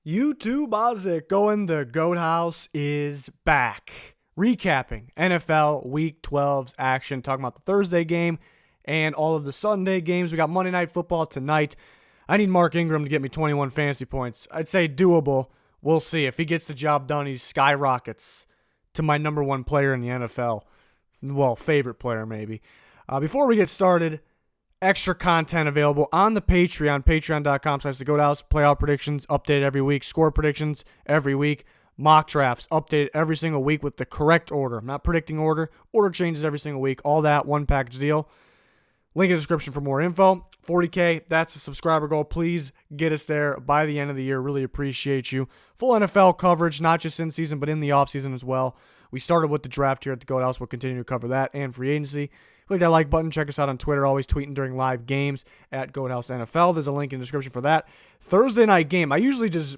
YouTube, how's it going? The Goat House is back. Recapping NFL Week 12's action, talking about the Thursday game and all of the Sunday games. We got Monday Night Football tonight. I need Mark Ingram to get me 21 fantasy points. I'd say doable. We'll see. If he gets the job done, he skyrockets to my number one player in the NFL. Well, favorite player maybe. Before we get started, extra content available on the Patreon, patreon.com/thegoathouse. Playoff predictions updated every week. Score predictions every week. Mock drafts updated every single week with the correct order. I'm not predicting order. Order changes every single week. All that, one package deal. Link in the description for more info. 40K, that's the subscriber goal. Please get us there by the end of the year. Really appreciate you. Full NFL coverage, not just in season, but in the offseason as well. We started with the draft here at the Goat House. We'll continue to cover that and free agency. Click that like button. Check us out on Twitter. Always tweeting during live games at Goat House NFL. There's a link in the description for that. Thursday night game. I usually just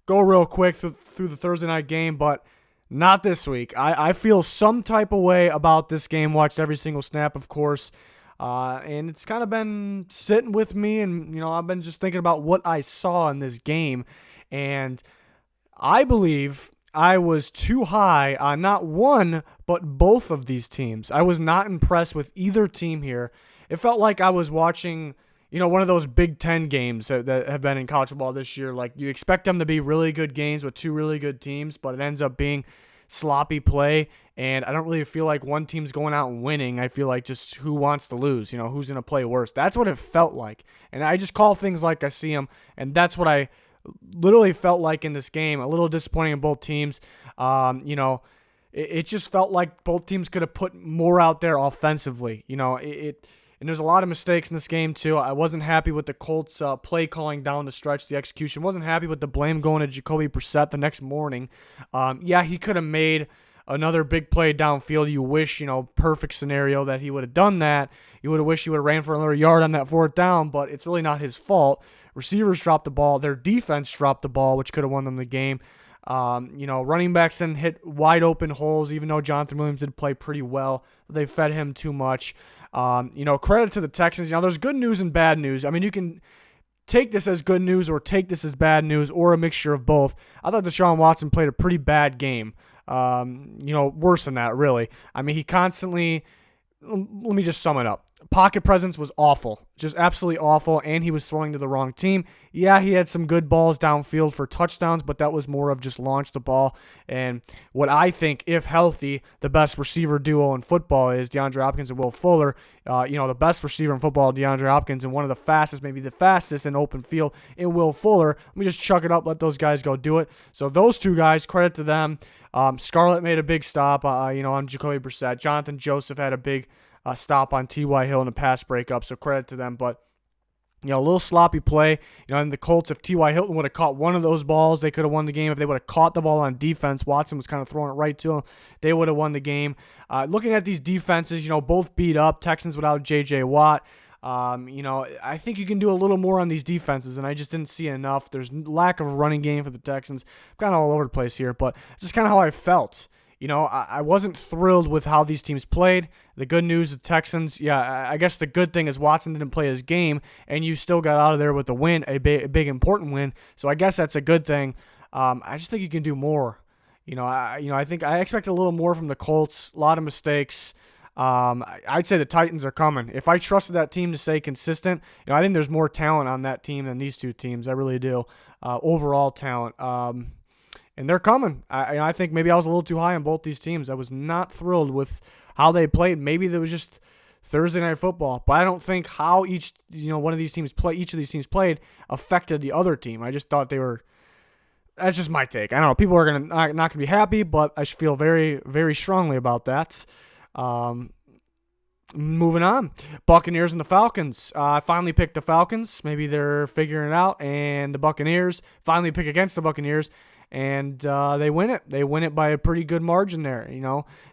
go real quick through the Thursday night game, but not this week. I feel some type of way about this game. Watched every single snap, of course. And it's kind of been sitting with me, and I've been just thinking about what I saw in this game, and I believe I was too high on not one, but both of these teams. I was not impressed with either team here. It felt like I was watching, one of those Big Ten games that have been in college football this year. Like, you expect them to be really good games with two really good teams, but it ends up being sloppy play, and I don't really feel like one team's going out and winning. I feel like just who wants to lose, who's going to play worse. That's what it felt like, and I just call things like I see them, and that's what I literally felt like in this game. A little disappointing in both teams. It just felt like both teams could have put more out there offensively. And there's a lot of mistakes in this game too. I wasn't happy with the Colts play calling down the stretch, the execution. Wasn't happy with the blame going to Jacoby Brissett the next morning. He could have made another big play downfield. You wish, perfect scenario that he would have done that. You would have wished he would have ran for another yard on that fourth down, but it's really not his fault. Receivers dropped the ball. Their defense dropped the ball, which could have won them the game. Running backs then hit wide open holes, even though Jonathan Williams did play pretty well. They fed him too much. Credit to the Texans. There's good news and bad news. I mean, you can take this as good news or take this as bad news or a mixture of both. I thought Deshaun Watson played a pretty bad game. Worse than that, really. I mean, he constantly, let me just sum it up. Pocket presence was awful, just absolutely awful, and he was throwing to the wrong team. Yeah, he had some good balls downfield for touchdowns, but that was more of just launch the ball. And what I think, if healthy, the best receiver duo in football is DeAndre Hopkins and Will Fuller. The best receiver in football, DeAndre Hopkins, and one of the fastest, maybe the fastest in open field in Will Fuller. Let me just chuck it up, let those guys go do it. So those two guys, credit to them. Scarlett made a big stop, on Jacoby Brissett. Jonathan Joseph had a big stop on T.Y. Hill in a pass breakup, so credit to them. But, a little sloppy play. And the Colts, if T.Y. Hilton would have caught one of those balls, they could have won the game. If they would have caught the ball on defense, Watson was kind of throwing it right to him, they would have won the game. Looking at these defenses, both beat up. Texans without J.J. Watt. I think you can do a little more on these defenses, and I just didn't see enough. There's lack of a running game for the Texans. I'm kind of all over the place here, but it's just kind of how I felt. I wasn't thrilled with how these teams played. The good news, the Texans, I guess the good thing is Watson didn't play his game, and you still got out of there with a win, a big important win. So I guess that's a good thing. I just think you can do more. I think I expect a little more from the Colts. A lot of mistakes. I'd say the Titans are coming. If I trusted that team to stay consistent, I think there's more talent on that team than these two teams. I really do. Overall talent. And they're coming. I think maybe I was a little too high on both these teams. I was not thrilled with how they played. Maybe there was just Thursday Night Football, but I don't think how each of these teams played affected the other team. I just thought they were. That's just my take. I don't know. People are not gonna be happy, but I feel very, very strongly about that. Moving on, Buccaneers and the Falcons. I finally picked the Falcons. Maybe they're figuring it out, and the Buccaneers finally pick against the Buccaneers. And they win it. They win it by a pretty good margin there.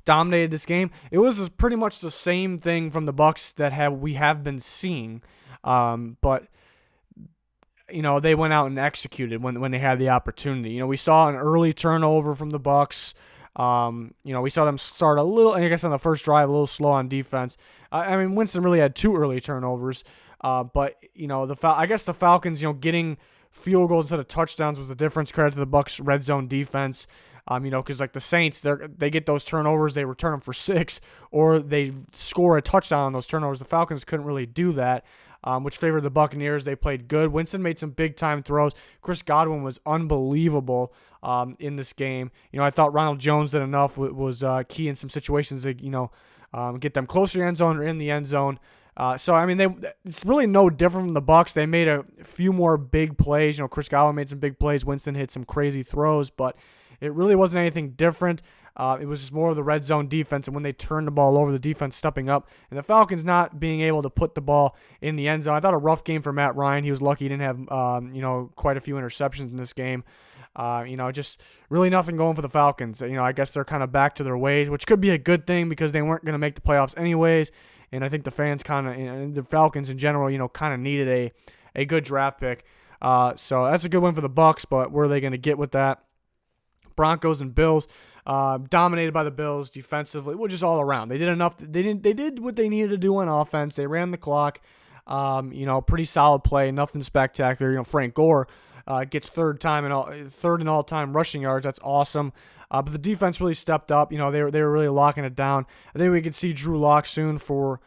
Dominated this game. It was pretty much the same thing from the Bucs that we have been seeing, but they went out and executed when they had the opportunity. We saw an early turnover from the Bucs. We saw them start a little, I guess on the first drive, a little slow on defense. Winston really had two early turnovers, but I guess the Falcons, getting field goals instead of touchdowns was the difference. Credit to the Bucs red zone defense. Because like the Saints, they get those turnovers, they return them for 6, or they score a touchdown on those turnovers. The Falcons couldn't really do that, which favored the Buccaneers. They played good. Winston made some big-time throws. Chris Godwin was unbelievable in this game. I thought Ronald Jones did enough, was key in some situations to, get them closer to the end zone or in the end zone. It's really no different from the Bucs. They made a few more big plays. Chris Godwin made some big plays. Winston hit some crazy throws, but it really wasn't anything different. It was just more of the red zone defense, and when they turned the ball over, the defense stepping up, and the Falcons not being able to put the ball in the end zone. I thought a rough game for Matt Ryan. He was lucky he didn't have, quite a few interceptions in this game. Just really nothing going for the Falcons. I guess they're kind of back to their ways, which could be a good thing because they weren't going to make the playoffs anyways. And I think the fans and the Falcons in general, kind of needed a good draft pick. So that's a good win for the Bucs, but where are they going to get with that? Broncos and Bills, dominated by the Bills defensively, just all around. They did enough. They did what they needed to do on offense. They ran the clock. Pretty solid play, nothing spectacular. Frank Gore gets third and all-time rushing yards. That's awesome. But the defense really stepped up. They were really locking it down. I think we could see Drew Lock soon for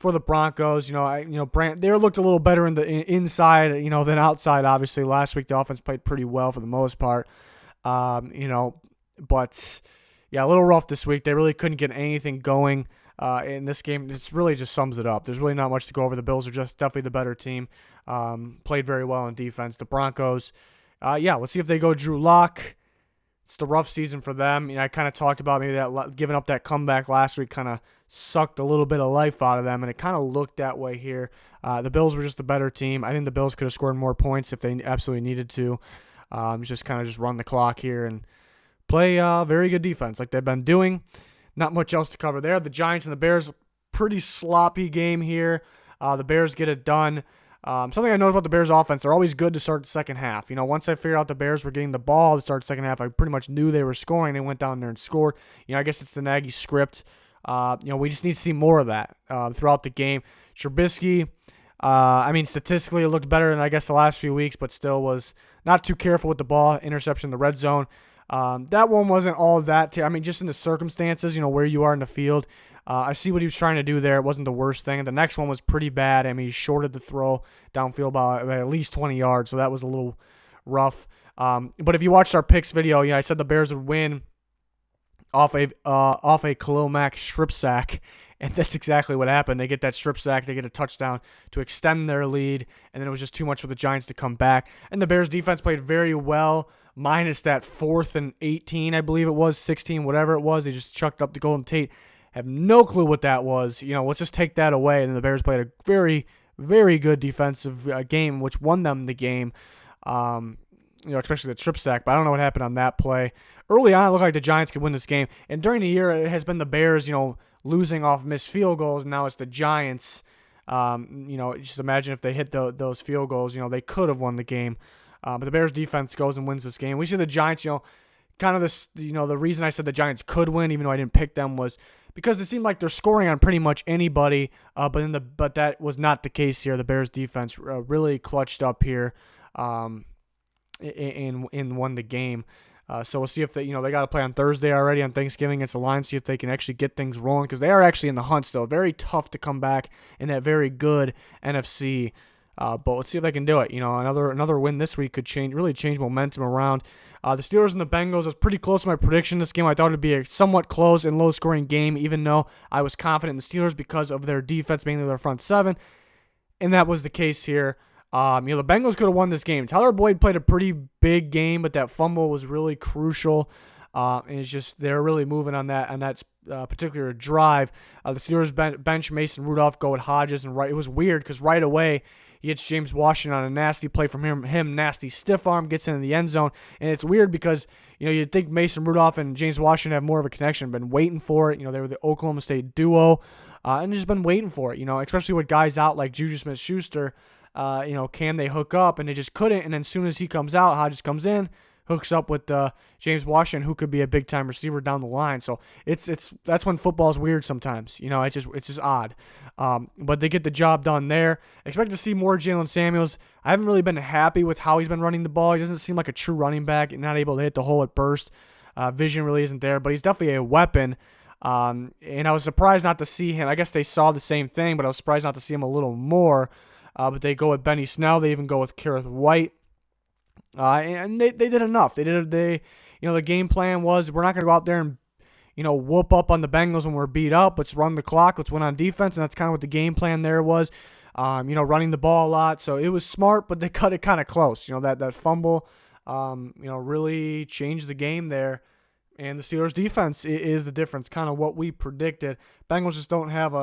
the Broncos. They looked a little better in the inside, than outside. Obviously, last week the offense played pretty well for the most part. But yeah, a little rough this week. They really couldn't get anything going in this game. It really just sums it up. There's really not much to go over. The Bills are just definitely the better team. Played very well on defense. The Broncos, let's see if they go Drew Lock. It's the rough season for them. I kind of talked about maybe that giving up that comeback last week kind of sucked a little bit of life out of them, and it kind of looked that way here. The Bills were just the better team. I think the Bills could have scored more points if they absolutely needed to. Just run the clock here and play very good defense like they've been doing. Not much else to cover there. The Giants and the Bears, pretty sloppy game here. The Bears get it done. Something I noticed about the Bears offense, they're always good to start the second half. Once I figured out the Bears were getting the ball to start the second half, I pretty much knew they were scoring. They went down there and scored. I guess it's the Nagy script. We just need to see more of that throughout the game. Trubisky, statistically it looked better than I guess the last few weeks, but still was not too careful with the ball. Interception in the red zone. That one wasn't all that. Just in the circumstances, where you are in the field. I see what he was trying to do there. It wasn't the worst thing. The next one was pretty bad. He shorted the throw downfield by at least 20 yards, so that was a little rough. But if you watched our picks video, I said the Bears would win off a Khalil Mack strip sack, and that's exactly what happened. They get that strip sack, they get a touchdown to extend their lead, and then it was just too much for the Giants to come back. And the Bears defense played very well, minus that 4th and 18, I believe it was, 16, whatever it was. They just chucked up the Golden Tate. Have no clue what that was. Let's just take that away. And the Bears played a very, very good defensive game, which won them the game. Especially the strip sack. But I don't know what happened on that play. Early on, it looked like the Giants could win this game. And during the year, it has been the Bears, losing off missed field goals. And now it's the Giants. Just imagine if they hit those field goals. They could have won the game. But the Bears defense goes and wins this game. We see the Giants, kind of this, the reason I said the Giants could win, even though I didn't pick them, was because it seemed like they're scoring on pretty much anybody, but that was not the case here. The Bears defense really clutched up here, and won the game. So we'll see if they got to play on Thursday already on Thanksgiving against the Lions, see if they can actually get things rolling, because they are actually in the hunt still. Very tough to come back in that very good NFC. But let's see if they can do it. Another win this week could really change momentum around. The Steelers and the Bengals was pretty close to my prediction this game. I thought it would be a somewhat close and low-scoring game, even though I was confident in the Steelers because of their defense, mainly their front seven, and that was the case here. The Bengals could have won this game. Tyler Boyd played a pretty big game, but that fumble was really crucial. And it's just they're really moving on that particular drive. The Steelers bench Mason Rudolph, go with Hodges, and it was weird because right away he hits James Washington on a nasty play from him, nasty stiff arm, gets into the end zone. And it's weird because, you'd think Mason Rudolph and James Washington have more of a connection, been waiting for it. They were the Oklahoma State duo, and just been waiting for it, especially with guys out like Juju Smith-Schuster. Can they hook up? And they just couldn't. And then as soon as he comes out, Hodges comes in, hooks up with James Washington, who could be a big time receiver down the line. So that's when football is weird sometimes. It's just odd. But they get the job done there. Expect to see more Jalen Samuels. I haven't really been happy with how he's been running the ball. He doesn't seem like a true running back and not able to hit the hole at burst. Vision really isn't there, but he's definitely a weapon. And I was surprised not to see him. I guess they saw the same thing, but I was surprised not to see him a little more. But they go with Benny Snell. They even go with Kareth White. And they did enough. The game plan was, we're not going to go out there and, whoop up on the Bengals when we're beat up. Let's run the clock. Let's win on defense. And that's kind of what the game plan there was. Running the ball a lot. So it was smart, but they cut it kind of close. That fumble, really changed the game there. And the Steelers' defense is the difference, kind of what we predicted. Bengals just don't have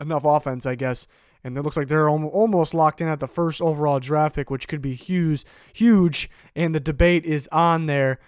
enough offense, I guess. And it looks like they're almost locked in at the first overall draft pick, which could be huge. And the debate is on there,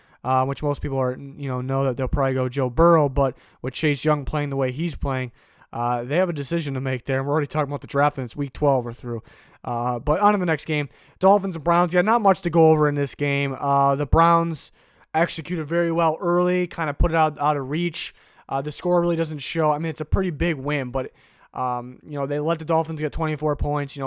which most people know that they'll probably go Joe Burrow. But with Chase Young playing the way he's playing, they have a decision to make there. And we're already talking about the draft, and it's week 12 or through. But on to the next game, Dolphins and Browns. Yeah, not much to go over in this game. The Browns executed very well early, kind of put it out of reach. The score really doesn't show. I mean, it's a pretty big win, but they let the Dolphins get 24 points.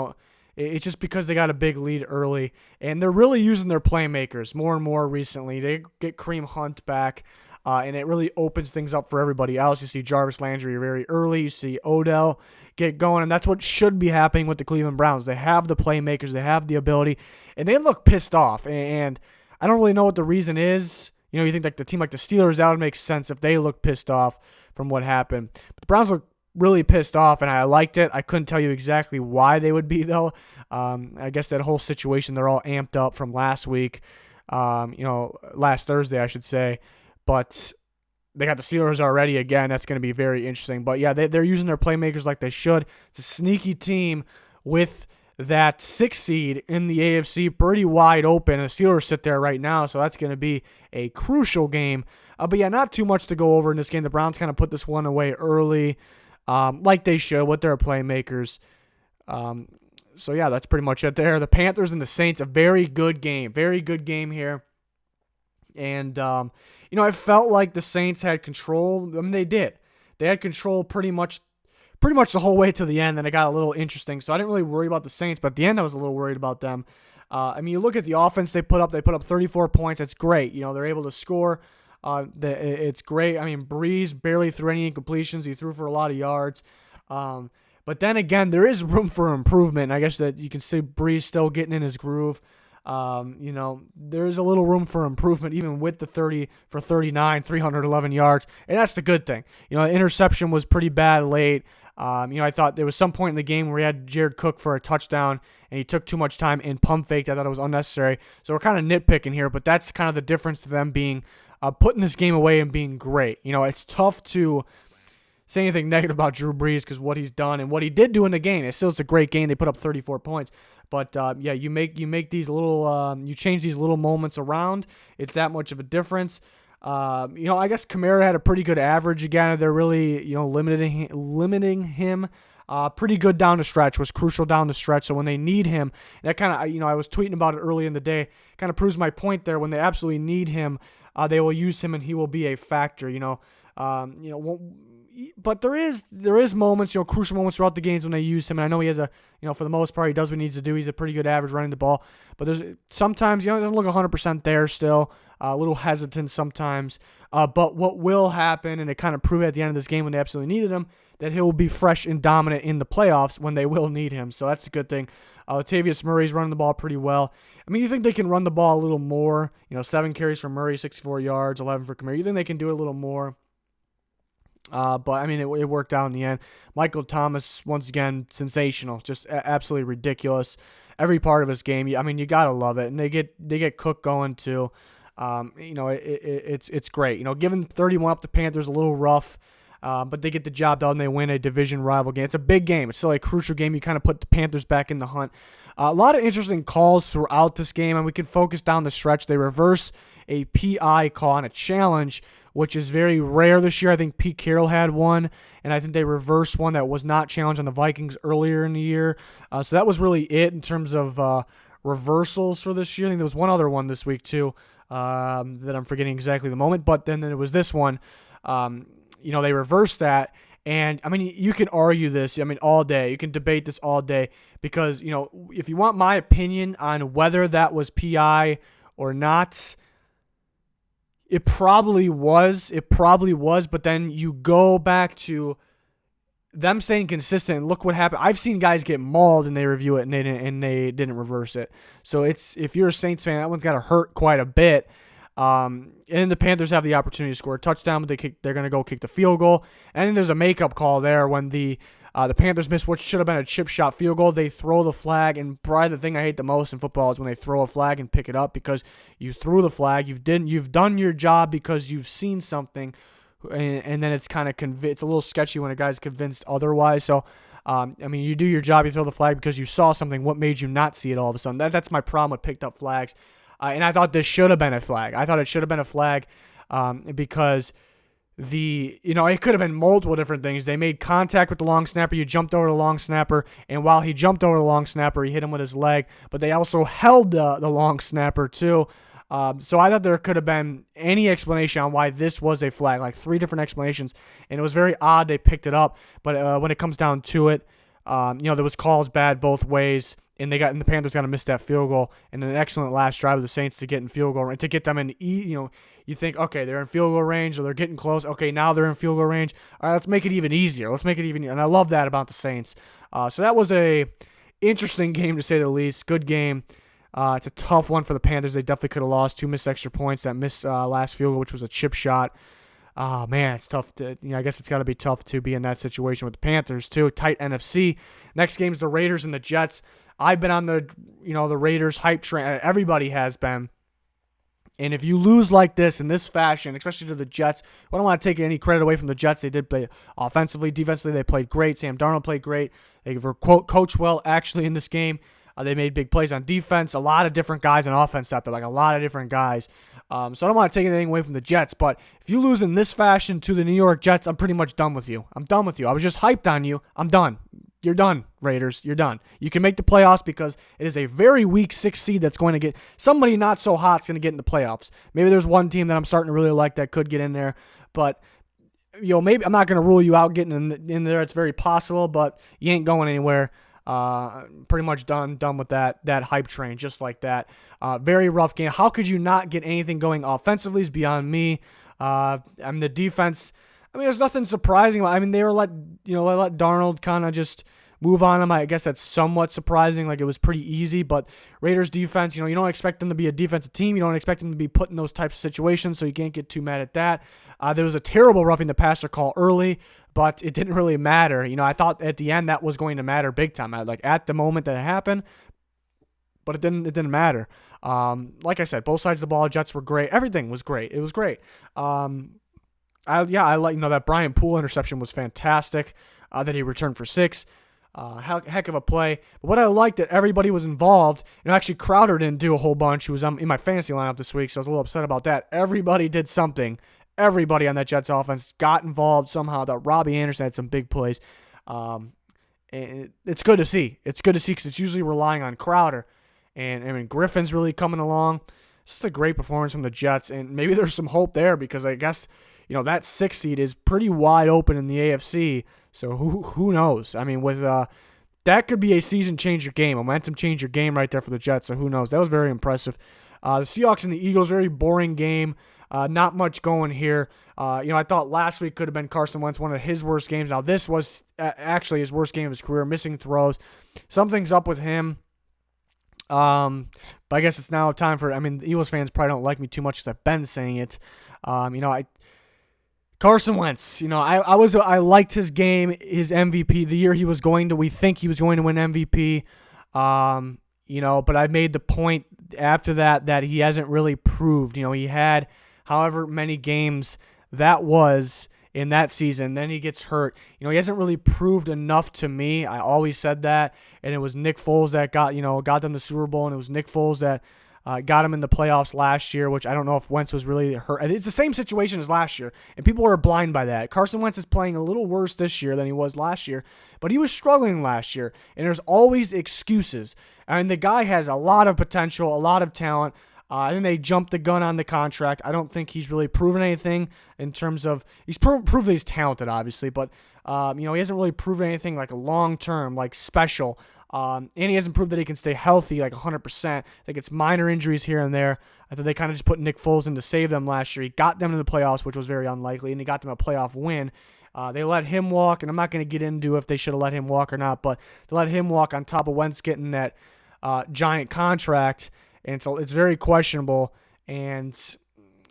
It's just because they got a big lead early, and they're really using their playmakers more and more recently. They get Kareem Hunt back, and it really opens things up for everybody else. You see Jarvis Landry very early. You see Odell get going, and that's what should be happening with the Cleveland Browns. They have the playmakers. They have the ability, and they look pissed off, and I don't really know what the reason is. You think like the team like the Steelers, that would make sense if they look pissed off from what happened. But the Browns look really pissed off, and I liked it. I couldn't tell you exactly why they would be, though. I guess that whole situation, they're all amped up from last week, last Thursday, I should say. But they got the Steelers already again. That's going to be very interesting. But, yeah, they're using their playmakers like they should. It's a sneaky team with that 6th seed in the AFC pretty wide open. And the Steelers sit there right now, so that's going to be a crucial game. But, yeah, not too much to go over in this game. The Browns kind of put this one away early. Like they should with their playmakers. So, yeah, that's pretty much it there. The Panthers and the Saints, a very good game. Very good game here. And, I felt like the Saints had control. I mean, they did. They had control pretty much the whole way to the end, and it got a little interesting. So I didn't really worry about the Saints, but at the end I was a little worried about them. You look at the offense they put up. They put up 34 points. That's great. They're able to score. It's great. I mean, Breeze barely threw any incompletions. He threw for a lot of yards. But then again, there is room for improvement. I guess that you can see Breeze still getting in his groove. There is a little room for improvement, even with the 30 for 39, 311 yards. And that's the good thing. The interception was pretty bad late. I thought there was some point in the game where he had Jared Cook for a touchdown, and he took too much time and pump faked. I thought it was unnecessary. So we're kind of nitpicking here, but that's kind of the difference to them being putting this game away and being great. It's tough to say anything negative about Drew Brees because what he's done and what he did do in the game. It's a great game. They put up 34 points. But, you make these little you change these little moments around. It's that much of a difference. I guess Kamara had a pretty good average again. They're really, limiting him. Pretty good down the stretch, was crucial down the stretch. So when they need him, that kind of, I was tweeting about it early in the day, kind of proves my point there. When they absolutely need him, they will use him and he will be a factor, but there is moments, crucial moments throughout the games when they use him. And I know he has for the most part, he does what he needs to do. He's a pretty good average running the ball. But there's sometimes, it doesn't look 100% there still. A little hesitant sometimes. But what will happen, and it kind of proved at the end of this game when they absolutely needed him, that he'll be fresh and dominant in the playoffs when they will need him. So that's a good thing. Latavius Murray's running the ball pretty well. I mean, you think they can run the ball a little more? 7 carries for Murray, 64 yards, 11 for Kamara. You think they can do it a little more? But, I mean, it worked out in the end. Michael Thomas, once again, sensational. Just absolutely ridiculous. Every part of his game, I mean, you got to love it. And they get Cook going, too. It's great. Giving 31 up to Panthers a little rough, but they get the job done. They win a division rival game. It's a big game. It's still a crucial game. You kind of put the Panthers back in the hunt. A lot of interesting calls throughout this game, and we can focus down the stretch. They reverse a PI call on a challenge, which is very rare this year. I think Pete Carroll had one, and I think they reversed one that was not challenged on the Vikings earlier in the year. So that was really it in terms of reversals for this year. I think there was one other one this week too that I'm forgetting exactly the moment. But then there was this one. They reversed that. And, I mean, you can argue this, all day. You can debate this all day because, if you want my opinion on whether that was PI or not, it probably was. But then you go back to them saying consistent, and look what happened. I've seen guys get mauled and they review it and they didn't reverse it. So if you're a Saints fan, that one's got to hurt quite a bit. And the Panthers have the opportunity to score a touchdown, but they're going to go kick the field goal. And then there's a makeup call there when the Panthers miss what should have been a chip shot field goal. They throw the flag, and probably the thing I hate the most in football is when they throw a flag and pick it up because you threw the flag. You've done your job because you've seen something, and then it's kind of it's a little sketchy when a guy's convinced otherwise. So, you do your job, you throw the flag because you saw something. What made you not see it all of a sudden? That's my problem with picked up flags. And I thought this should have been a flag. I thought it should have been a flag because it could have been multiple different things. They made contact with the long snapper. You jumped over the long snapper, and while he jumped over the long snapper, he hit him with his leg. But they also held the long snapper too. So I thought there could have been any explanation on why this was a flag, like 3 different explanations, and it was very odd they picked it up. But when it comes down to it, there was calls bad both ways. And the Panthers got to miss that field goal, and an excellent last drive of the Saints to get in field goal range, to get them in. You think, okay, they're in field goal range, or they're getting close. Okay, now they're in field goal range. All right, let's make it even easier. And I love that about the Saints. So that was a interesting game to say the least. Good game. It's a tough one for the Panthers. They definitely could have lost 2 missed extra points. That missed last field goal, which was a chip shot. Oh, man, it's tough. I guess it's got to be tough to be in that situation with the Panthers too. Tight NFC. Next game is the Raiders and the Jets. I've been on the Raiders hype train. Everybody has been. And if you lose like this in this fashion, especially to the Jets, I don't want to take any credit away from the Jets. They did play offensively, defensively. They played great. Sam Darnold played great. They were coached well actually in this game. They made big plays on defense. A lot of different guys on offense out there, like a lot of different guys. So I don't want to take anything away from the Jets. But if you lose in this fashion to the New York Jets, I'm pretty much done with you. I'm done with you. I was just hyped on you. I'm done. You're done, Raiders. You're done. You can make the playoffs because it is a very weak 6 seed that's going to get somebody not so hot is going to get in the playoffs. Maybe there's one team that I'm starting to really like that could get in there, but maybe I'm not going to rule you out getting in there. It's very possible, but you ain't going anywhere. Pretty much done with that hype train, just like that. Very rough game. How could you not get anything going offensively is beyond me. The defense. There's nothing surprising. They were let Darnold kind of just move on him. I guess that's somewhat surprising. Like, it was pretty easy, but Raiders defense, you don't expect them to be a defensive team. You don't expect them to be put in those types of situations, so you can't get too mad at that. There was a terrible roughing the passer call early, but it didn't really matter. I thought at the end that was going to matter big time. At the moment that it happened, but it didn't matter. Like I said, both sides of the ball, Jets were great. Everything was great. It was great. I like that Brian Poole interception was fantastic. That he returned for 6, heck of a play. But what I liked that everybody was involved. Actually Crowder didn't do a whole bunch. He was in my fantasy lineup this week, so I was a little upset about that. Everybody did something. Everybody on that Jets offense got involved somehow. That Robbie Anderson had some big plays. And it's good to see. It's good to see because it's usually relying on Crowder, and Griffin's really coming along. It's just a great performance from the Jets, and maybe there's some hope there because I guess. That 6 seed is pretty wide open in the AFC, so who knows? That could be a season changer game, momentum changer game right there for the Jets, so who knows? That was very impressive. The Seahawks and the Eagles, very boring game. Not much going here. I thought last week could have been Carson Wentz, one of his worst games. Now this was actually his worst game of his career, missing throws. Something's up with him. But I guess it's now time for, the Eagles fans probably don't like me too much because I've been saying it. Carson Wentz, I liked his game, his MVP, the year we think he was going to win MVP, but I made the point after that he hasn't really proved, he had however many games that was in that season, then he gets hurt. He hasn't really proved enough to me. I always said that, and it was Nick Foles that got them the Super Bowl, and it was Nick Foles that Got him in the playoffs last year, which I don't know if Wentz was really hurt. It's the same situation as last year, and people are blind by that. Carson Wentz is playing a little worse this year than he was last year, but he was struggling last year, and there's always excuses. And the guy has a lot of potential, a lot of talent. I think they jumped the gun on the contract. I don't think he's really proven anything in terms of he's proved that he's talented, obviously, but he hasn't really proven anything like a long-term, like special. And he hasn't proved that he can stay healthy like 100%. I think it's minor injuries here and there. I thought they kind of just put Nick Foles in to save them last year. He got them to the playoffs, which was very unlikely, and he got them a playoff win. They let him walk, and I'm not going to get into if they should have let him walk or not, but they let him walk on top of Wentz getting that giant contract, and it's very questionable, and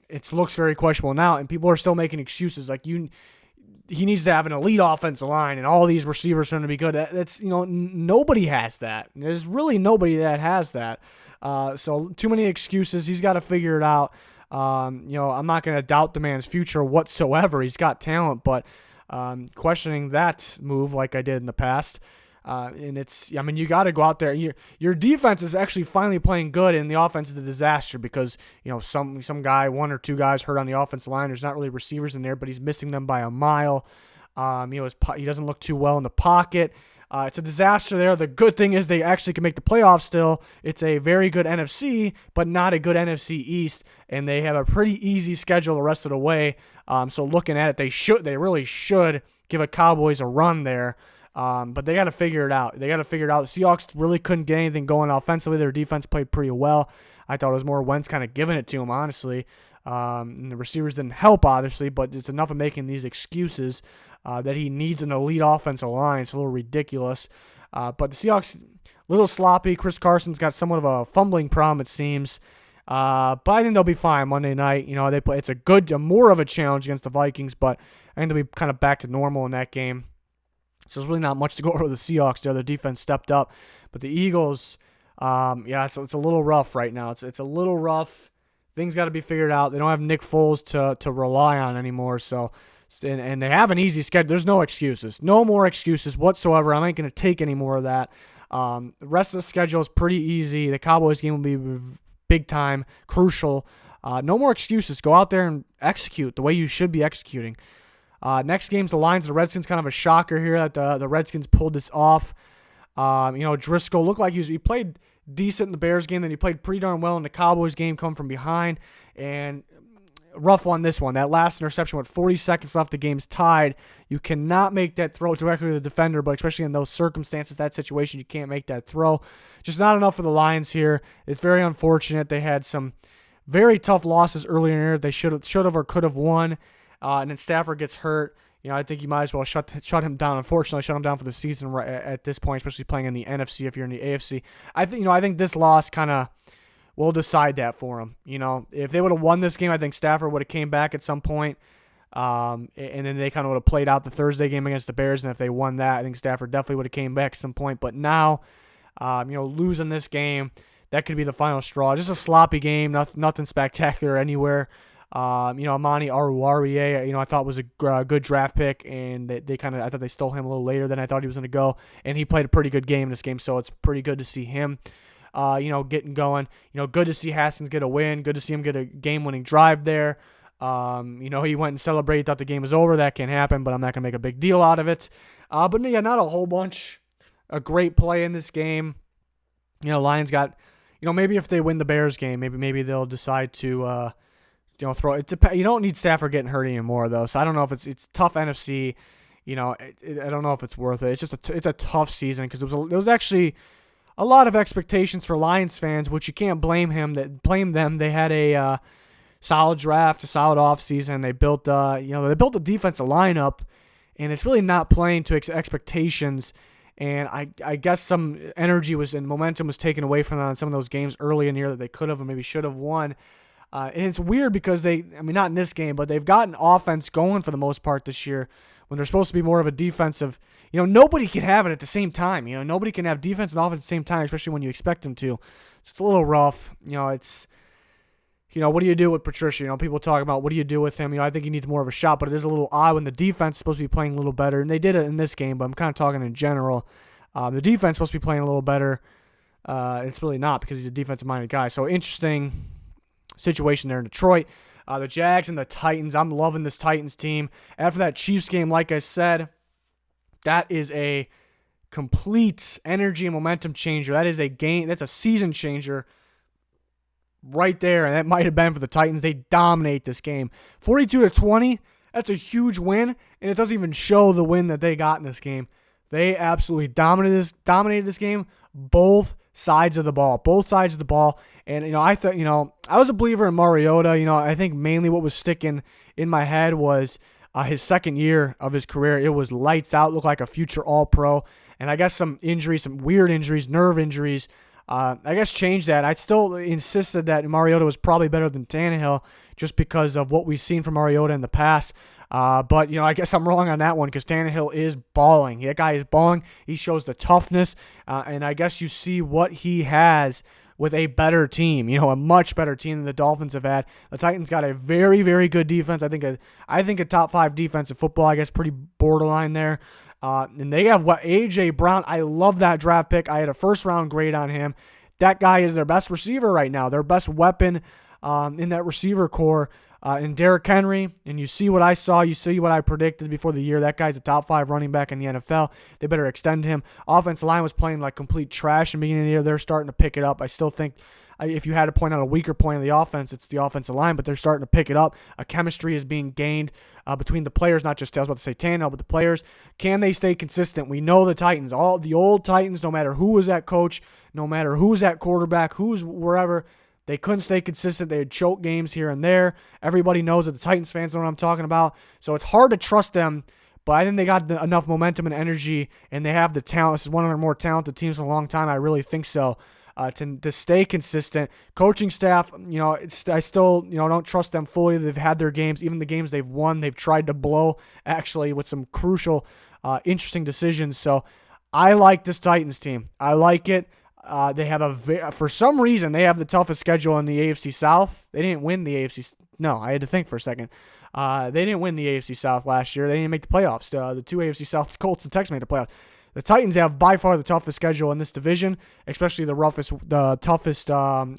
it looks very questionable now, and people are still making excuses like he needs to have an elite offensive line, and all these receivers are going to be good. That's nobody has that. There's really nobody that has that. So too many excuses. He's got to figure it out. I'm not going to doubt the man's future whatsoever. He's got talent, but questioning that move like I did in the past. And you got to go out there. Your defense is actually finally playing good, and the offense is a disaster because some guy, one or two guys hurt on the offensive line. There's not really receivers in there, but he's missing them by a mile. He doesn't look too well in the pocket. It's a disaster there. The good thing is they actually can make the playoffs still. It's a very good NFC, but not a good NFC East, and they have a pretty easy schedule the rest of the way. So looking at it, they really should give a Cowboys a run there. But they got to figure it out. The Seahawks really couldn't get anything going offensively. Their defense played pretty well. I thought it was more Wentz kind of giving it to him, honestly. And the receivers didn't help, obviously, but it's enough of making these excuses that he needs an elite offensive line. It's a little ridiculous. But the Seahawks, a little sloppy. Chris Carson's got somewhat of a fumbling problem, it seems. But I think they'll be fine Monday night. They play. It's more of a challenge against the Vikings, but I think they'll be kind of back to normal in that game. So there's really not much to go over with the Seahawks there. Their defense stepped up. But the Eagles, it's a little rough right now. It's a little rough. Things got to be figured out. They don't have Nick Foles to rely on anymore. So, and they have an easy schedule. There's no excuses. No more excuses whatsoever. I'm not going to take any more of that. The rest of the schedule is pretty easy. The Cowboys game will be big time, crucial. No more excuses. Go out there and execute the way you should be executing. Next game's the Lions and the Redskins. Kind of a shocker here that the Redskins pulled this off. Driscoll looked like he played decent in the Bears game, then he played pretty darn well in the Cowboys game, come from behind, and rough on this one. That last interception with 40 seconds left, the game's tied. You cannot make that throw directly to the defender, but especially in those circumstances, that situation, you can't make that throw. Just not enough for the Lions here. It's very unfortunate. They had some very tough losses earlier in the year. They should have or could have won. And then Stafford gets hurt. I think you might as well shut him down. Unfortunately, shut him down for the season right at this point, especially playing in the NFC if you're in the AFC. I think this loss kind of will decide that for him. If they would have won this game, I think Stafford would have came back at some point. And then they kind of would have played out the Thursday game against the Bears. And if they won that, I think Stafford definitely would have came back at some point. But now, losing this game, that could be the final straw. Just a sloppy game, nothing spectacular anywhere. Amani Aruarie, I thought was a good draft pick, and I thought they stole him a little later than I thought he was going to go, and he played a pretty good game in this game, so it's pretty good to see him, getting going. Good to see Haskins get a win. Good to see him get a game-winning drive there. He went and celebrated, thought the game was over. That can happen, but I'm not going to make a big deal out of it. But yeah, not a whole bunch. A great play in this game. Lions got, maybe if they win the Bears game, maybe they'll decide to, throw it. You don't need Stafford getting hurt anymore, though. So I don't know if it's tough NFC. I don't know if it's worth it. It's a tough season because there was actually a lot of expectations for Lions fans, which you can't blame them. They had a solid draft, a solid offseason. They built a defensive lineup, and it's really not playing to expectations. And I guess some energy and momentum was taken away from them on some of those games early in the year that they could have or maybe should have won. And it's weird because not in this game, but they've gotten offense going for the most part this year when they're supposed to be more of a defensive. Nobody can have it at the same time. Nobody can have defense and offense at the same time, especially when you expect them to. So it's a little rough. It's, what do you do with Patricia? People talk about what do you do with him. I think he needs more of a shot, but it is a little odd when the defense is supposed to be playing a little better. And they did it in this game, but I'm kind of talking in general. The defense is supposed to be playing a little better. It's really not because he's a defensive-minded guy. So interesting situation there in Detroit. The Jags and the Titans. I'm loving this Titans team. After that Chiefs game, like I said, that is a complete energy and momentum changer. That is a game. That's a season changer right there, and that might have been for the Titans. They dominate this game. 42-20, that's a huge win, and it doesn't even show the win that they got in this game. They absolutely dominated this game, both sides of the ball. And, I was a believer in Mariota. I think mainly what was sticking in my head was his second year of his career. It was lights out, looked like a future All-Pro. And I guess some injuries, some weird injuries, nerve injuries, changed that. I still insisted that Mariota was probably better than Tannehill just because of what we've seen from Mariota in the past. But I guess I'm wrong on that one because Tannehill is balling. That guy is balling. He shows the toughness, and I guess you see what he has with a better team, a much better team than the Dolphins have had. The Titans got a very, very good defense. I think a top 5 defense in football. I guess pretty borderline there. And they have A.J. Brown. I love that draft pick. I had a first-round grade on him. That guy is their best receiver right now, their best weapon in that receiver core. In Derrick Henry, and you see what I saw, you see what I predicted before the year. That guy's a top 5 running back in the NFL. They better extend him. Offensive line was playing like complete trash in the beginning of the year. They're starting to pick it up. I still think if you had to point out a weaker point of the offense, it's the offensive line, but they're starting to pick it up. A chemistry is being gained between the players, not just, I was about to say Tannehill, but the players. Can they stay consistent? We know the Titans, all the old Titans, no matter who was at coach, no matter who was at quarterback, who's wherever, they couldn't stay consistent. They would choke games here and there. Everybody knows that the Titans fans know what I'm talking about. So it's hard to trust them, but I think they got enough momentum and energy, and they have the talent. This is one of their more talented teams in a long time. I really think so. To stay consistent. Coaching staff, I still, don't trust them fully. They've had their games. Even the games they've won, they've tried to blow, actually, with some crucial, interesting decisions. So I like this Titans team. I like it. They have for some reason, they have the toughest schedule in the AFC South. They didn't win the AFC. No, I had to think for a second. They didn't win the AFC South last year. They didn't make the playoffs. The 2 AFC South, Colts and Texans made the playoffs. The Titans have by far the toughest schedule in this division, especially the toughest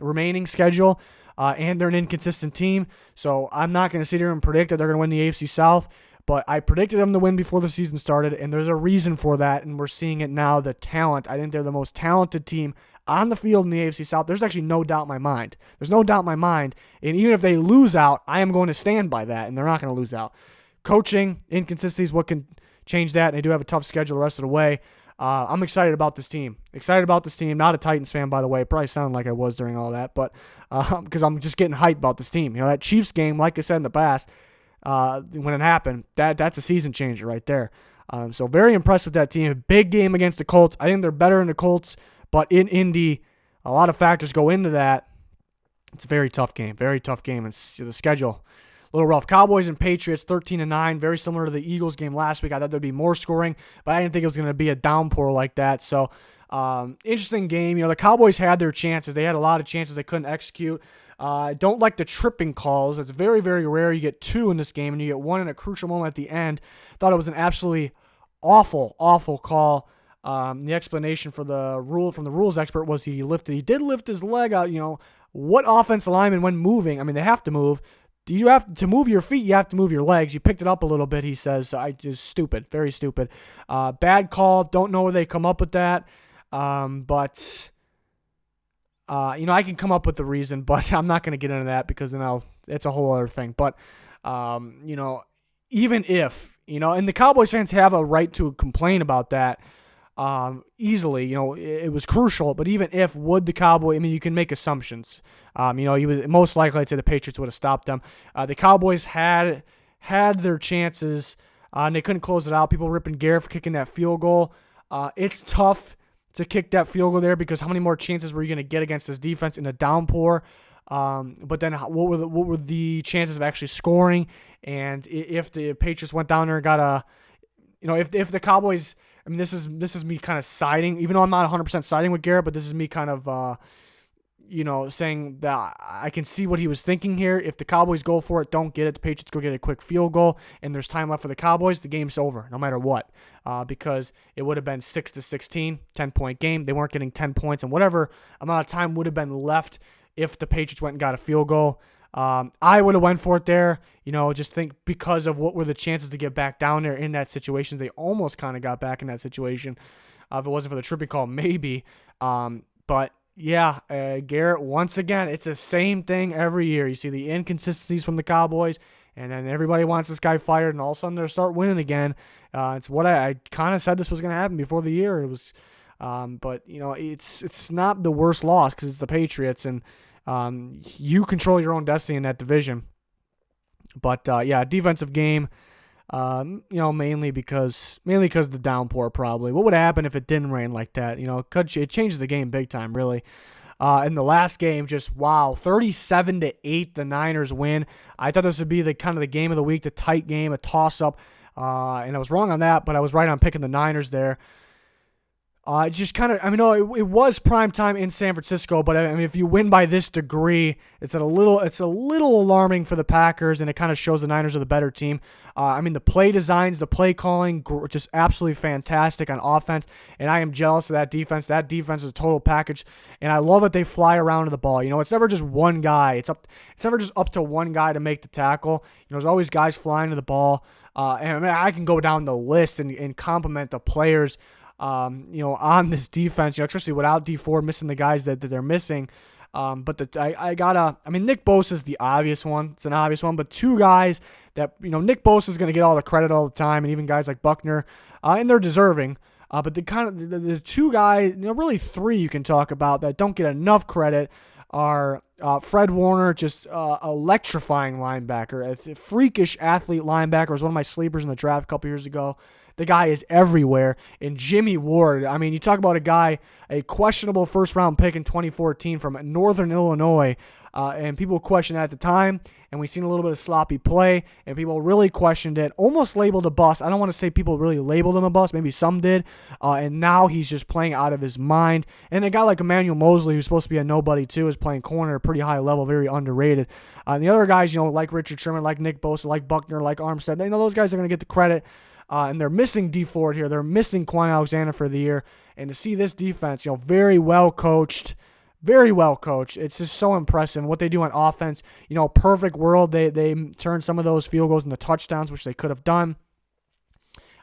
remaining schedule, and they're an inconsistent team. So I'm not going to sit here and predict that they're going to win the AFC South. But I predicted them to win before the season started, and there's a reason for that, and we're seeing it now, the talent. I think they're the most talented team on the field in the AFC South. There's actually no doubt in my mind. There's no doubt in my mind, and even if they lose out, I am going to stand by that, and they're not going to lose out. Coaching, inconsistency is what can change that, and they do have a tough schedule the rest of the way. I'm excited about this team. Not a Titans fan, by the way. It probably sounded like I was during all that, but because I'm just getting hyped about this team. That Chiefs game, like I said in the past, when it happened, that's a season changer right there. So very impressed with that team. A big game against the Colts. I think they're better than the Colts, but in Indy, a lot of factors go into that. It's a very tough game. It's the schedule, a little rough. Cowboys and Patriots, 13-9, very similar to the Eagles game last week. I thought there'd be more scoring, but I didn't think it was going to be a downpour like that. So interesting game. The Cowboys had their chances. They had a lot of chances they couldn't execute. Don't like the tripping calls. It's very, very rare. You get 2 in this game, and you get 1 in a crucial moment at the end. Thought it was an absolutely awful, awful call. The explanation for the rule from the rules expert was he did lift his leg out. What offensive lineman, when moving, I mean, they have to move. You have to move your feet. You have to move your legs. You picked it up a little bit, he says. So just stupid, very stupid. Bad call. Don't know where they come up with that. But I can come up with the reason, but I'm not going to get into that because it's a whole other thing. But, even if, and the Cowboys fans have a right to complain about that easily, it was crucial. But even if, would the Cowboys, you can make assumptions. You would most likely, I'd say the Patriots would have stopped them. The Cowboys had their chances, and they couldn't close it out. People ripping Garrett for kicking that field goal. It's tough to kick that field goal there because how many more chances were you going to get against this defense in a downpour? But then what were the chances of actually scoring? And if the Patriots went down there and got if the Cowboys, this is me kind of siding, even though I'm not 100% siding with Garrett, but this is me kind of saying that I can see what he was thinking here. If the Cowboys go for it, don't get it. The Patriots go get a quick field goal, and there's time left for the Cowboys, the game's over, no matter what. Because it would have been 6-16, 10-point game. They weren't getting 10 points, and whatever amount of time would have been left if the Patriots went and got a field goal. I would have went for it there. Just think because of what were the chances to get back down there in that situation. They almost kind of got back in that situation. If it wasn't for the tripping call, maybe. But yeah, Garrett, once again, it's the same thing every year. You see the inconsistencies from the Cowboys, and then everybody wants this guy fired, and all of a sudden they start winning again. It's what I kind of said this was going to happen before the year. It was, but it's not the worst loss because it's the Patriots, and you control your own destiny in that division. But defensive game. Mainly because of the downpour probably. What would happen if it didn't rain like that? It changes the game big time, really. In the last game, just wow, 37-8, the Niners win. I thought this would be the kind of the game of the week, the tight game, a toss-up, and I was wrong on that, but I was right on picking the Niners there. Just kind of, it was prime time in San Francisco, but if you win by this degree, it's a little alarming for the Packers, and it kind of shows the Niners are the better team. The play designs, the play calling, just absolutely fantastic on offense, and I am jealous of that defense. That defense is a total package, and I love that they fly around to the ball. It's never just one guy. It's never just up to one guy to make the tackle. There's always guys flying to the ball, and I can go down the list and compliment the players. On this defense, especially without D4 missing the guys that they're missing. But Nick Bosa is the obvious one. It's an obvious one, but two guys that, Nick Bosa is going to get all the credit all the time, and even guys like Buckner, and they're deserving. But the two guys, really three you can talk about that don't get enough credit are Fred Warner, just electrifying linebacker, a freakish athlete linebacker, was one of my sleepers in the draft a couple years ago. The guy is everywhere. And Jimmy Ward, you talk about a guy, a questionable first-round pick in 2014 from Northern Illinois, and people questioned that at the time, and we've seen a little bit of sloppy play, and people really questioned it, almost labeled a bust. I don't want to say people really labeled him a bust. Maybe some did, and now he's just playing out of his mind. And a guy like Emmanuel Mosley, who's supposed to be a nobody too, is playing corner at a pretty high level, very underrated. The other guys, like Richard Sherman, like Nick Bosa, like Buckner, like Armstead, those guys are going to get the credit. And they're missing D Ford here. They're missing Quan Alexander for the year. And to see this defense, very well coached. It's just so impressive what they do on offense. Perfect world. They turn some of those field goals into touchdowns, which they could have done.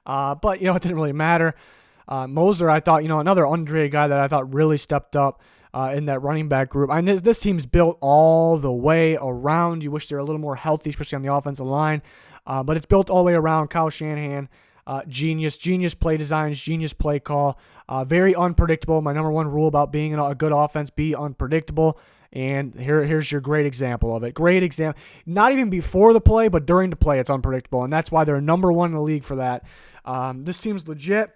But it didn't really matter. Moser, I thought, another underrated guy that I thought really stepped up in that running back group. This team's built all the way around. You wish they were a little more healthy, especially on the offensive line. But it's built all the way around. Kyle Shanahan, genius play designs, genius play call. Very unpredictable. My number one rule about being a good offense, be unpredictable. And here's your great example of it. Great example. Not even before the play, but during the play, it's unpredictable. And that's why they're number one in the league for that. This team's legit.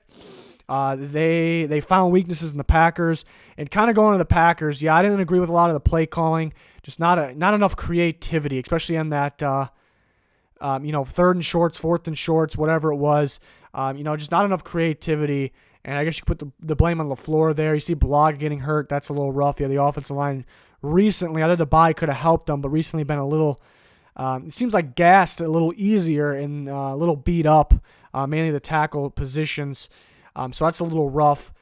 They found weaknesses in the Packers. And kind of going to the Packers, I didn't agree with a lot of the play calling. Just not enough creativity, especially on that third and shorts, fourth and shorts, whatever it was. Just not enough creativity. And I guess you put the blame on LaFleur there. You see Blog getting hurt. That's a little rough. The offensive line recently, I thought the bye could have helped them, but recently been a little, it seems like gassed a little easier and a little beat up, mainly the tackle positions. So that's a little rough.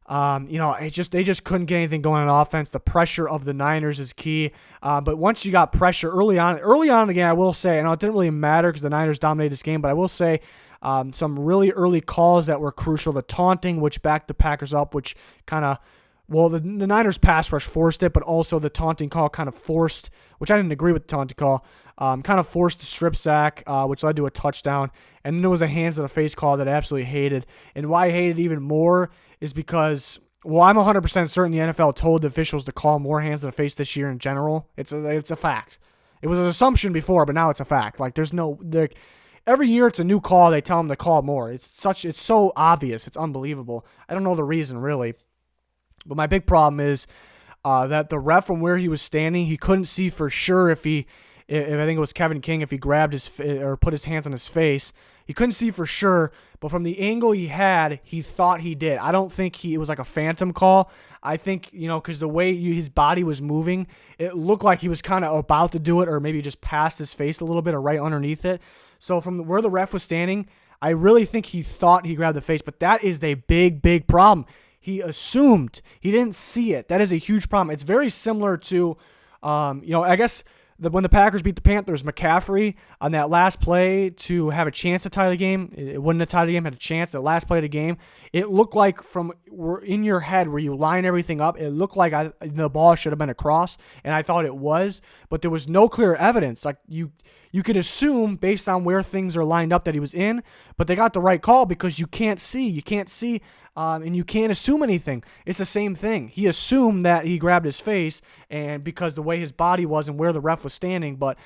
They just couldn't get anything going on offense. The pressure of the Niners is key. But once you got pressure early on in the game, I will say, it didn't really matter because the Niners dominated this game, but I will say some really early calls that were crucial. The taunting, which backed the Packers up, which kind of, the Niners pass rush forced it, but also the taunting call kind of forced, which I didn't agree with the taunting call, kind of forced the strip sack, which led to a touchdown. And then there was a hands to the face call that I absolutely hated. And why I hated it even more is because, I'm 100% certain the NFL told the officials to call more hands to the face this year in general. It's a fact. It was an assumption before, but now it's a fact. Every year it's a new call. They tell them to call more. It's so obvious. It's unbelievable. I don't know the reason really. But my big problem is that the ref from where he was standing, he couldn't see for sure if if I think it was Kevin King, if he grabbed or put his hands on his face. He couldn't see for sure, but from the angle he had, he thought he did. I don't think it was like a phantom call. I think, because the way his body was moving, it looked like he was kind of about to do it, or maybe just past his face a little bit or right underneath it. So from where the ref was standing, I really think he thought he grabbed the face, but that is a big, big problem. He assumed. He didn't see it. That is a huge problem. It's very similar to, I guess when the Packers beat the Panthers, McCaffrey on that last play to have a chance to tie the game, it wouldn't have tied the game, had a chance. That last play of the game, it looked like in your head where you line everything up, it looked like the ball should have been across, and I thought it was, but there was no clear evidence. Like you could assume based on where things are lined up that he was in, but they got the right call because you can't see. You can't see. And you can't assume anything. It's the same thing. He assumed that he grabbed his face, and because the way his body was and where the ref was standing, but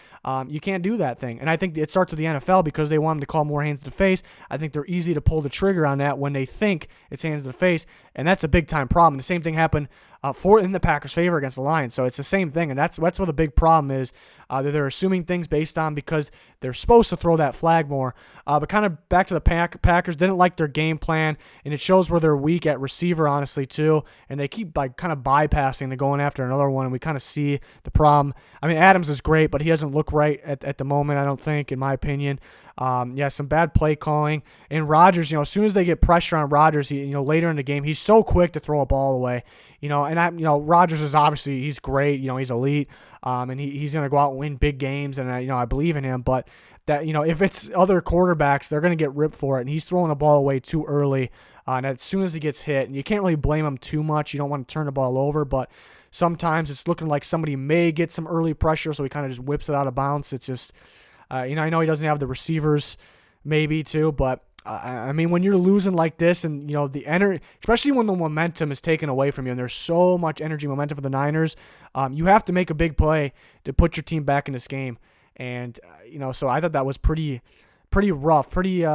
you can't do that thing. And I think it starts with the NFL because they want him to call more hands to the face. I think they're easy to pull the trigger on that when they think it's hands to the face, and that's a big-time problem. The same thing happened in the Packers' favor against the Lions. So it's the same thing, and that's what the big problem is, that they're assuming things based on because they're supposed to throw that flag more. But kind of back to the Packers, didn't like their game plan, and it shows where they're weak at receiver, honestly, too, and they keep kind of bypassing and going after another one, and we kind of see the problem. I mean, Adams is great, but he doesn't look right at the moment, I don't think, in my opinion. Some bad play calling. And Rodgers, as soon as they get pressure on Rodgers, later in the game, he's so quick to throw a ball away. Rodgers is obviously, he's great. He's elite. And he's going to go out and win big games. And I believe in him. But that, if it's other quarterbacks, they're going to get ripped for it. And he's throwing the ball away too early. And as soon as he gets hit, and you can't really blame him too much. You don't want to turn the ball over, but sometimes it's looking like somebody may get some early pressure, so he kind of just whips it out of bounds. It's just, I know he doesn't have the receivers maybe too, but when you're losing like this and, the energy, especially when the momentum is taken away from you and there's so much energy, momentum for the Niners, you have to make a big play to put your team back in this game. And, so I thought that was pretty rough, pretty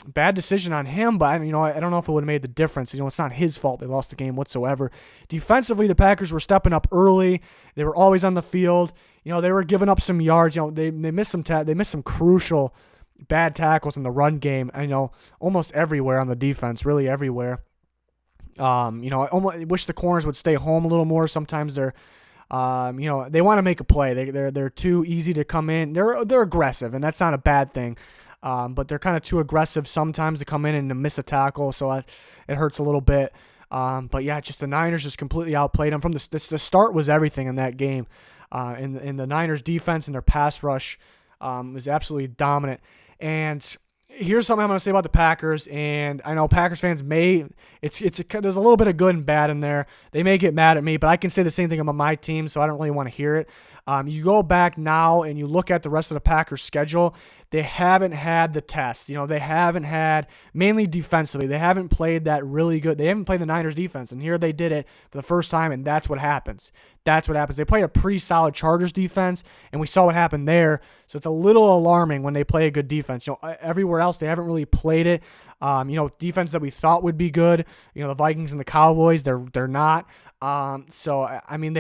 bad decision on him, but I don't know if it would have made the difference. It's not his fault they lost the game whatsoever. Defensively, the Packers were stepping up early. They were always on the field. They were giving up some yards. They missed some crucial bad tackles in the run game. Almost everywhere on the defense, really everywhere. I almost wish the corners would stay home a little more. Sometimes they're, they want to make a play. They're too easy to come in. They're aggressive, and that's not a bad thing. But they're kind of too aggressive sometimes to come in and to miss a tackle, so it hurts a little bit. But yeah, just the Niners just completely outplayed them. From the start was everything in that game. And the Niners defense and their pass rush is absolutely dominant. And here's something I'm going to say about the Packers, and I know Packers fans there's a little bit of good and bad in there. They may get mad at me, but I can say the same thing about my team, so I don't really want to hear it. You go back now and you look at the rest of the Packers' schedule, they haven't had the test. They haven't had, mainly defensively, they haven't played that really good. They haven't played the Niners defense, and here they did it for the first time, and that's what happens. They played a pretty solid Chargers defense, and we saw what happened there. So it's a little alarming when they play a good defense. Everywhere else, they haven't really played it. Defense that we thought would be good, the Vikings and the Cowboys, they're not. They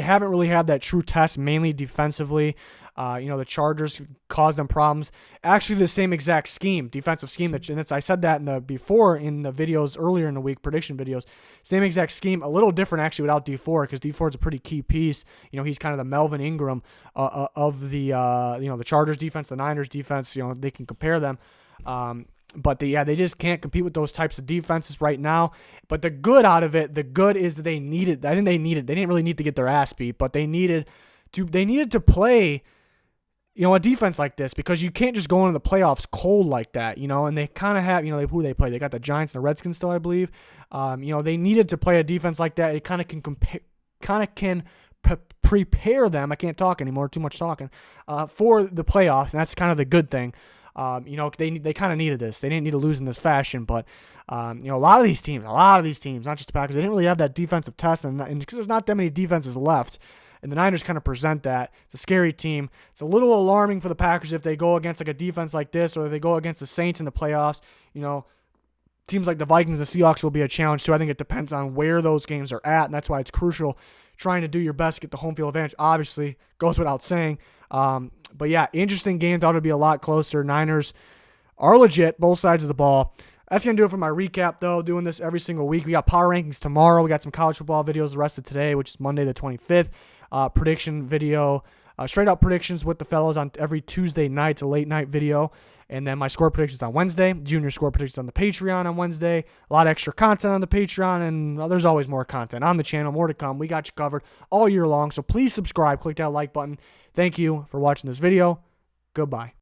haven't really had that true test, mainly defensively. The Chargers caused them problems. Actually, the same exact scheme, defensive scheme. I said that in the videos earlier in the week, prediction videos. Same exact scheme, a little different actually without D4 because D4 is a pretty key piece. He's kind of the Melvin Ingram of the Chargers defense, the Niners defense. They can compare them. But they just can't compete with those types of defenses right now. But the good out of it, the good is that they didn't really need to get their ass beat, but they needed to play, a defense like this, because you can't just go into the playoffs cold like that, and they kind of have, who they play. They got the Giants and the Redskins still, I believe. They needed to play a defense like that. It kind of can prepare them. I can't talk anymore, too much talking, for the playoffs, and that's kind of the good thing. They kind of needed this. They didn't need to lose in this fashion, but a lot of these teams, not just the Packers, they didn't really have that defensive test, and because there's not that many defenses left, and the Niners kind of present that. It's a scary team. It's a little alarming for the Packers if they go against like a defense like this, or if they go against the Saints in the playoffs. Teams like the Vikings and the Seahawks will be a challenge too. I think it depends on where those games are at, and that's why it's crucial trying to do your best to get the home field advantage. Obviously, goes without saying. But yeah, interesting game. Thought it would be a lot closer. Niners are legit, both sides of the ball. That's going to do it for my recap, though, doing this every single week. We got power rankings tomorrow. We got some college football videos the rest of today, which is Monday the 25th. Prediction video, straight up predictions with the fellows on every Tuesday night. It's a late night video. And then my score predictions on Wednesday, junior score predictions on the Patreon on Wednesday, a lot of extra content on the Patreon, and there's always more content on the channel, more to come. We got you covered all year long, so please subscribe, click that like button. Thank you for watching this video. Goodbye.